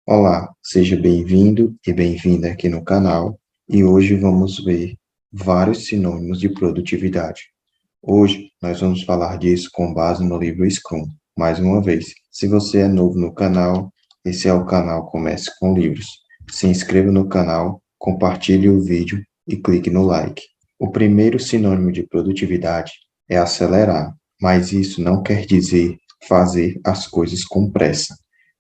Olá, seja bem-vindo e bem-vinda aqui no canal e hoje vamos ver vários sinônimos de produtividade. Hoje nós vamos falar disso com base no livro Scrum. Mais uma vez, se você é novo no canal, esse é o canal Comece com Livros. Se inscreva no canal, compartilhe o vídeo e clique no like. O primeiro sinônimo de produtividade é acelerar, mas isso não quer dizer fazer as coisas com pressa.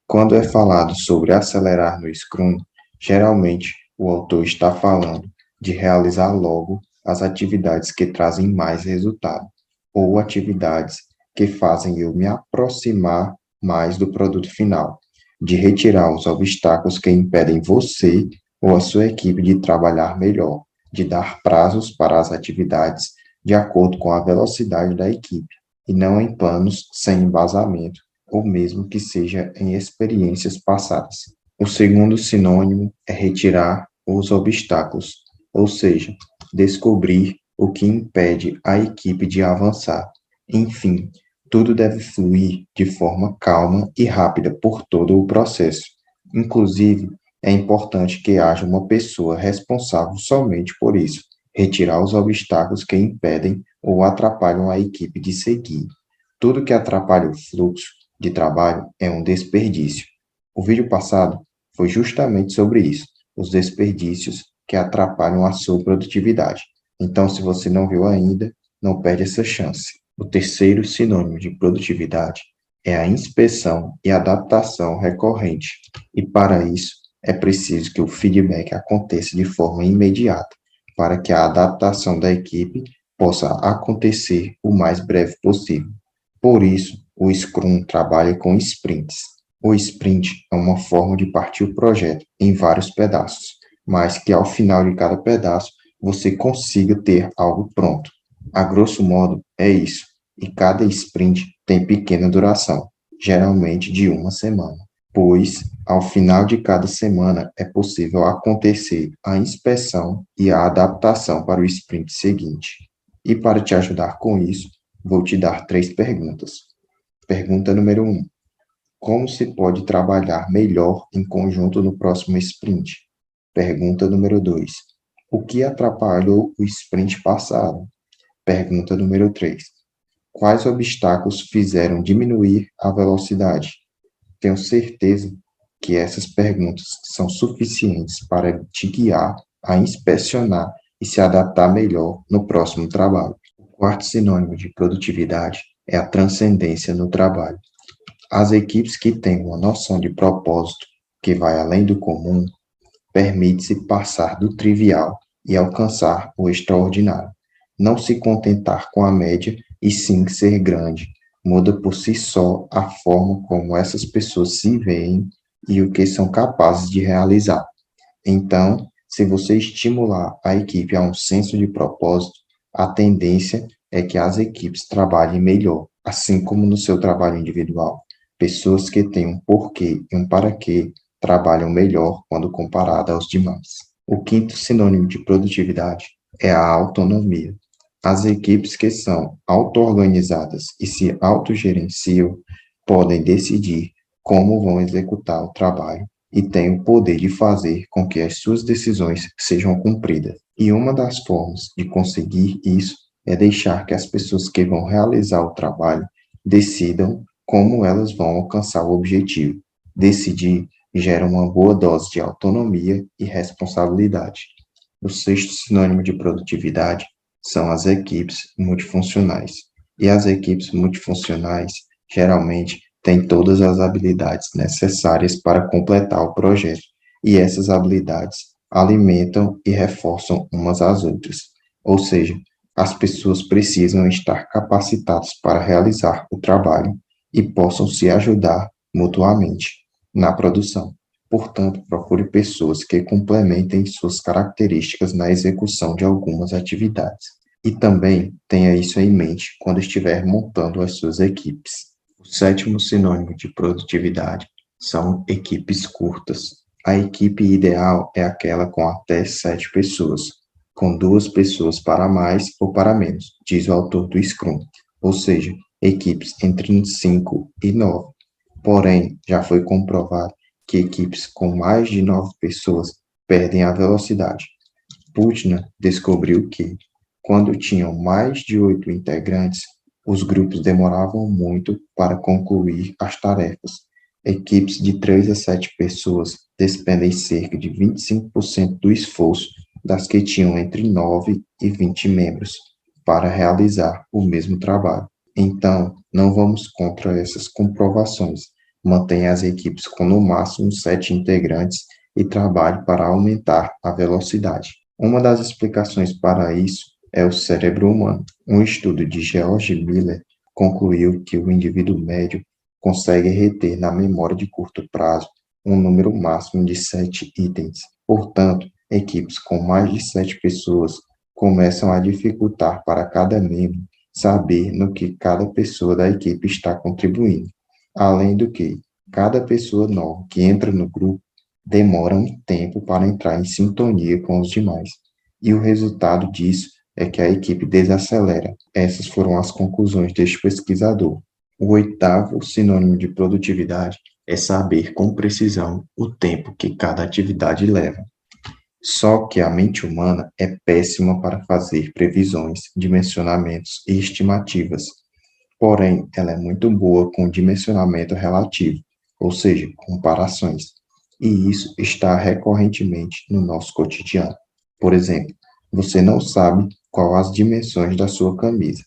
Quando é falado sobre acelerar no Scrum, geralmente o autor está falando de realizar logo as atividades que trazem mais resultado, ou atividades que fazem eu me aproximar mais do produto final, de retirar os obstáculos que impedem você ou a sua equipe de trabalhar melhor, de dar prazos para as atividades de acordo com a velocidade da equipe, e não em planos sem embasamento ou mesmo que seja em experiências passadas. O segundo sinônimo é retirar os obstáculos, ou seja, descobrir o que impede a equipe de avançar. Enfim, tudo deve fluir de forma calma e rápida por todo o processo. Inclusive, é importante que haja uma pessoa responsável somente por isso, retirar os obstáculos que impedem ou atrapalham a equipe de seguir. Tudo que atrapalha o fluxo de trabalho é um desperdício. O vídeo passado foi justamente sobre isso, os desperdícios que atrapalham a sua produtividade. Então, se você não viu ainda, não perde essa chance. O terceiro sinônimo de produtividade é a inspeção e adaptação recorrente, e para isso é preciso que o feedback aconteça de forma imediata, para que a adaptação da equipe possa acontecer o mais breve possível. Por isso, o Scrum trabalha com sprints. O sprint é uma forma de partir o projeto em vários pedaços, mas que ao final de cada pedaço você consiga ter algo pronto. A grosso modo, é isso, e cada sprint tem pequena duração, geralmente de uma semana, pois ao final de cada semana é possível acontecer a inspeção e a adaptação para o sprint seguinte. E para te ajudar com isso, vou te dar 3 perguntas. Pergunta número 1. Como se pode trabalhar melhor em conjunto no próximo sprint? Pergunta número 2. O que atrapalhou o sprint passado? Pergunta número 3. Quais obstáculos fizeram diminuir a velocidade? Tenho certeza que essas perguntas são suficientes para te guiar a inspecionar e se adaptar melhor no próximo trabalho. O quarto sinônimo de produtividade é a transcendência no trabalho. As equipes que têm uma noção de propósito que vai além do comum, permite-se passar do trivial e alcançar o extraordinário. Não se contentar com a média e sim ser grande. Muda por si só a forma como essas pessoas se veem e o que são capazes de realizar. Então, se você estimular a equipe a um senso de propósito, a tendência é que as equipes trabalhem melhor, assim como no seu trabalho individual. Pessoas que têm um porquê e um para quê trabalham melhor quando comparado aos demais. O quinto sinônimo de produtividade é a autonomia. As equipes que são auto-organizadas e se autogerenciam podem decidir como vão executar o trabalho e têm o poder de fazer com que as suas decisões sejam cumpridas. E uma das formas de conseguir isso é deixar que as pessoas que vão realizar o trabalho decidam como elas vão alcançar o objetivo. Decidir gera uma boa dose de autonomia e responsabilidade. O sexto sinônimo de produtividade são as equipes multifuncionais. E as equipes multifuncionais geralmente têm todas as habilidades necessárias para completar o projeto, e essas habilidades alimentam e reforçam umas às outras. Ou seja, as pessoas precisam estar capacitadas para realizar o trabalho e possam se ajudar mutuamente na produção. Portanto, procure pessoas que complementem suas características na execução de algumas atividades. E também tenha isso em mente quando estiver montando as suas equipes. O sétimo sinônimo de produtividade são equipes curtas. A equipe ideal é aquela com até 7 pessoas, com 2 pessoas para mais ou para menos, diz o autor do Scrum, ou seja, equipes entre 5 e 9. Porém, já foi comprovado que equipes com mais de 9 pessoas perdem a velocidade. Putnam descobriu que, quando tinham mais de 8 integrantes, os grupos demoravam muito para concluir as tarefas. Equipes de 3 a 7 pessoas despendem cerca de 25% do esforço das que tinham entre 9 e 20 membros para realizar o mesmo trabalho. Então, não vamos contra essas comprovações. Mantenha as equipes com no máximo 7 integrantes e trabalhe para aumentar a velocidade. Uma das explicações para isso é o cérebro humano. Um estudo de George Miller concluiu que o indivíduo médio consegue reter na memória de curto prazo um número máximo de 7 itens. Portanto, equipes com mais de 7 pessoas começam a dificultar para cada membro saber no que cada pessoa da equipe está contribuindo. Além do que, cada pessoa nova que entra no grupo demora um tempo para entrar em sintonia com os demais. E o resultado disso é que a equipe desacelera. Essas foram as conclusões deste pesquisador. O oitavo sinônimo de produtividade é saber com precisão o tempo que cada atividade leva. Só que a mente humana é péssima para fazer previsões, dimensionamentos e estimativas. Porém, ela é muito boa com dimensionamento relativo, ou seja, comparações. E isso está recorrentemente no nosso cotidiano. Por exemplo, você não sabe qual as dimensões da sua camisa,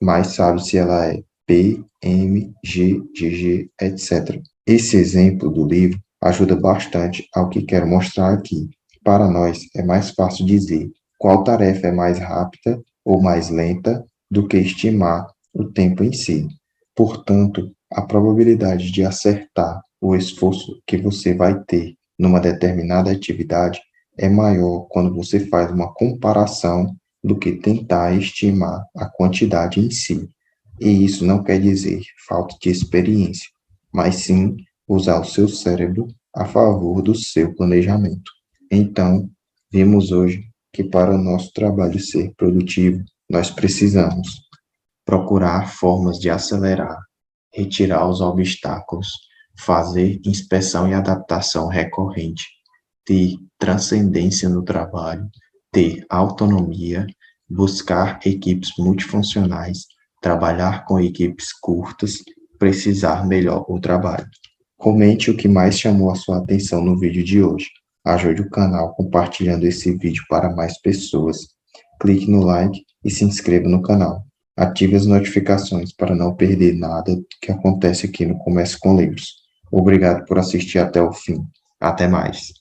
mas sabe se ela é P, M, G, GG, etc. Esse exemplo do livro ajuda bastante ao que quero mostrar aqui. Para nós, é mais fácil dizer qual tarefa é mais rápida ou mais lenta do que estimar o tempo em si. Portanto, a probabilidade de acertar o esforço que você vai ter numa determinada atividade é maior quando você faz uma comparação do que tentar estimar a quantidade em si. E isso não quer dizer falta de experiência, mas sim usar o seu cérebro a favor do seu planejamento. Então, vimos hoje que para o nosso trabalho ser produtivo, nós precisamos procurar formas de acelerar, retirar os obstáculos, fazer inspeção e adaptação recorrente, ter transcendência no trabalho, ter autonomia, buscar equipes multifuncionais, trabalhar com equipes curtas, precisar melhor o trabalho. Comente o que mais chamou a sua atenção no vídeo de hoje. Ajude o canal compartilhando esse vídeo para mais pessoas. Clique no like e se inscreva no canal. Ative as notificações para não perder nada que acontece aqui no Comércio com Livros. Obrigado por assistir até o fim. Até mais.